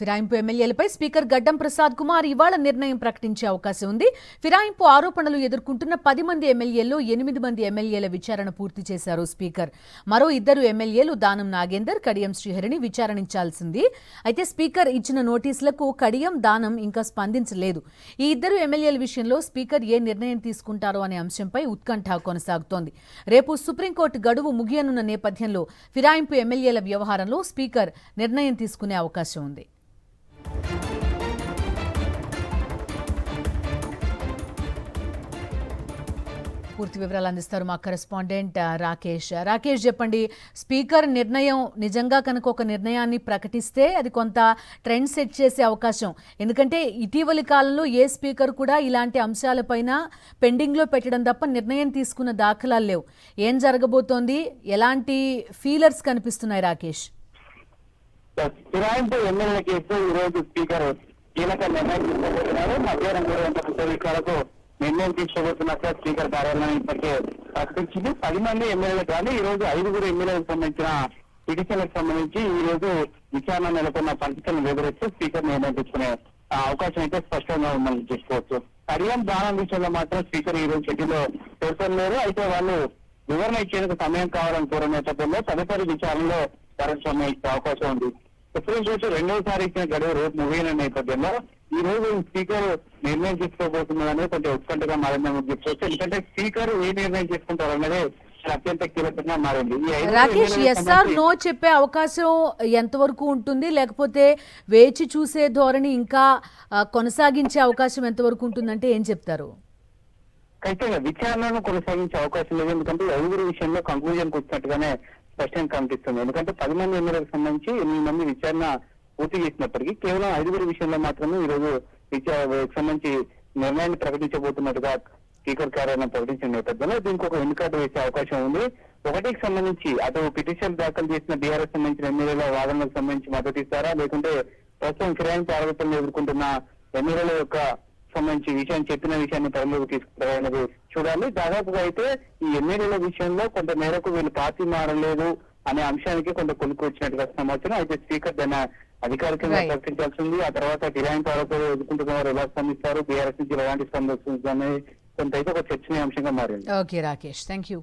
ఫిరాయింపు ఎమ్మెల్యేలపై speaker గడ్డం ప్రసాద్ కుమార్ ఇవాళ నిర్ణయం ప్రకటించే అవకాశం ఉంది. ఫిరాయింపు ఆరోపణలు ఎదుర్కొంటున్న 10 మంది ఎమ్మెల్యేల్లో 8 మంది ఎమ్మెల్యేల విచారణ పూర్తి చేశారు స్పీకర్. మరో 2 ఎమ్మెల్యేలు దానం నాగేందర్, కడియం శ్రీహరిని విచారించాల్సింది. అయితే స్పీకర్ ఇచ్చిన నోటీసులకు కడియం, దానం ఇంకా స్పందించలేదు. ఈ 2 ఎమ్మెల్యేల విషయంలో స్పీకర్ ఏ నిర్ణయం తీసుకుంటారో అనే అంశంపై ఉత్కంఠ కొనసాగుతోంది. రేపు సుప్రీంకోర్టు గడువు ముగియనున్న నేపథ్యంలో ఫిరాయింపు ఎమ్మెల్యేల వ్యవహారంలో స్పీకర్ నిర్ణయం తీసుకునే అవకాశం ఉంది. పూర్తి వివరాలు అందిస్తారు మా కరెస్పాండెంట్ రాకేష్. చెప్పండి, స్పీకర్ నిర్ణయం నిజంగా కనుక ఒక నిర్ణయాన్ని ప్రకటిస్తే అది కొంత ట్రెండ్ సెట్ చేసే అవకాశం. ఎందుకంటే ఇటీవలి కాలంలో ఏ స్పీకర్ కూడా ఇలాంటి అంశాలపైన పెండింగ్లో పెట్టడం తప్ప నిర్ణయం తీసుకున్న దాఖలాలు లేవు. ఏం జరగబోతోంది, ఎలాంటి ఫీలర్స్ కనిపిస్తున్నాయి రాకేష్? ఫిరాయింపు ఎమ్మెల్యే కేసు ఈ రోజు స్పీకర్ కీలక నిర్ణయం తీసుకోబోతున్నారు. మధ్యాహ్నం 3 నిర్ణయం తీసుకోబోతున్నట్లు స్పీకర్ కార్యాలయం ఇప్పటికే ప్రకటించింది. 10 మంది ఎమ్మెల్యేలు కానీ ఈ రోజు 5 ఎమ్మెల్యేలకు సంబంధించిన పిటిషన్లకు సంబంధించి ఈ రోజు విచారణ నెలకొన్న పరిస్థితులను వివరిస్తూ స్పీకర్ నిర్ణయం తీసుకునే అవకాశం అయితే స్పష్టంగా ఉందని చెప్పుకోవచ్చు. కడియం, దానం విషయంలో మాత్రం స్పీకర్ ఈ రోజు షెడ్యూల్లో పేర్కొనలేరు. అయితే వాళ్ళు వివరణ ఇచ్చేందుకు సమయం కావాలని కోరిన నేపథ్యంలో తదుపరి విచారణలో వారికి సమయం ఇచ్చే అవకాశం ఉంది. సుప్రీంకోర్టు 2వసారి ఇచ్చిన గడువు రేపు ముగియన నేపథ్యంలో ఈ రోజు స్పీకర్ నిర్ణయం తీసుకోబోతుందనేది కొంచెం ఉత్కంఠగా మారిందని చెప్పుకోవచ్చు. ఎందుకంటే స్పీకర్ ఏ నిర్ణయం తీసుకుంటారు అనేది అత్యంత కీలకంగా మారింది. రాకేష్, ఎస్ఆర్ నో చెప్పే అవకాశం ఎంతవరకు ఉంటుంది, లేకపోతే వేచి చూసే ధోరణి ఇంకా కొనసాగించే అవకాశం ఎంతవరకు ఉంటుందంటే ఏం చెప్తారు? ఖచ్చితంగా విచారణను కొనసాగించే అవకాశం లేదు. ఎందుకంటే 5 విషయంలో కంక్లూజన్కి వచ్చినట్టుగానే స్పష్టంగా కనిపిస్తుంది. ఎందుకంటే 10 మంది ఎమ్మెల్యేలకు సంబంధించి 8 మంది విచారణ పూర్తి చేసినప్పటికీ కేవలం 5 విషయంలో మాత్రమే ఈ రోజు సంబంధించి నిర్ణయాన్ని ప్రకటించబోతున్నట్టుగా స్పీకర్ కార్యాలయం ప్రకటించిన నేపథ్యంలో దీనికి ఒక ఎన్నికలు వేసే అవకాశం ఉంది. 1కి సంబంధించి అటు పిటిషన్ దాఖలు చేసిన బీఆర్ఎస్ సంబంధించిన ఎమ్మెల్యేల వాదనలకు సంబంధించి మద్దతు ఇస్తారా, లేకుంటే ప్రస్తుతం ఫిరాయింపు ఆరోపణలు ఎదుర్కొంటున్న ఎమ్మెల్యేల యొక్క సంబంధించి చెప్పిన విషయాన్ని పరిలోకి తీసుకుంటారనేది చూడాలి. దాదాపుగా అయితే ఈ ఎమ్మెల్యేల విషయంలో కొంత మేరకు వీళ్ళు పార్టీ మారలేదు అనే అంశానికి కొంత కొనుక్కు వచ్చినట్టుగా సమాచారం. అయితే స్పీకర్ దాన్ని అధికారికంగా ప్రకటించాల్సింది. ఆ తర్వాత ఫిరాయింపు ఆరోపణలు ఎదుర్కొంటున్న వారు ఎలా స్పందిస్తారు, బీఆర్ఎస్ నుంచి ఎలాంటి స్పందిస్తుంది అనేది కొంత అయితే ఒక చర్చనీయాంశంగా మారింది. Okay Rakesh, thank you.